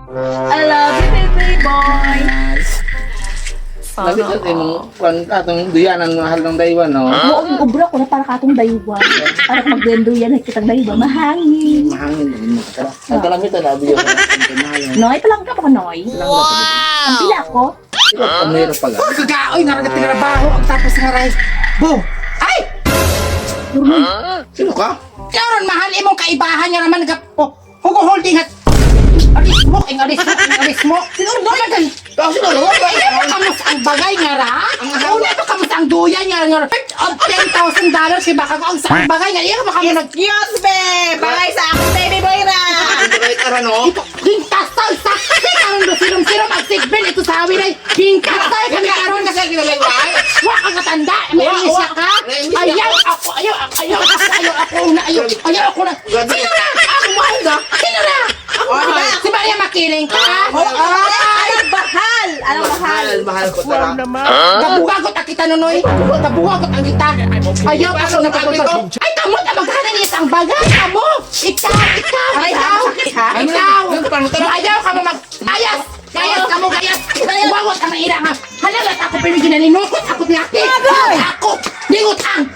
I love you, baby boy. Lagi sa tinong atong duyanan mahal ng daywan, no? Oo, yung ubra ko na para katong daywan. Para magbendo yan, kitang daywan. Mahangin. Mahangin din mo. Ang kalamitan na biyo ka ng Noy, palang ka pa, Noy. Ang pila ko. ikaw pamero pa ga. Kagaoy nga rin tinarabaho ang tapos nga ray. Bo! Ay! Sino ka? Karon mahal imong kaibahan niya naman nag hugo holding at alis mo, alis mo. Sinurdo na gan. Ikaw sino? Ay, kamus ang bagay nga ra. Una pa kamus ang duyan nga nga. Of $10,000 kay baka ko ang sa bagay nga. Iya ka mo nag Yes, be! Bagay sa ako, baby boy na! Right ara no? Hingkasal sa karon do sirom ang sigbel ito sa awi ray. Hingkasal kami karon kasi kinalay. Wa ka katanda, may isya ka. Ayaw ako na. Sino na? Ang mahal na. Sino na? Si Maria Makiling ka? Anong bahal? Anong bahal? Mahal ko tara. Kabugagot ang kita nunoy. Kabugagot ang kita. Ayaw ako na pagpapag. Ay, kamo na maghanan niya isang bagay. Kamo. Ikaw. Ayaw ka mo mag-ayas. Gayas ka mo, gayas. Kabugagot ang ira nga. Halalat ako pero ginaninukot. Ako niyaki. Ako. Dingutang.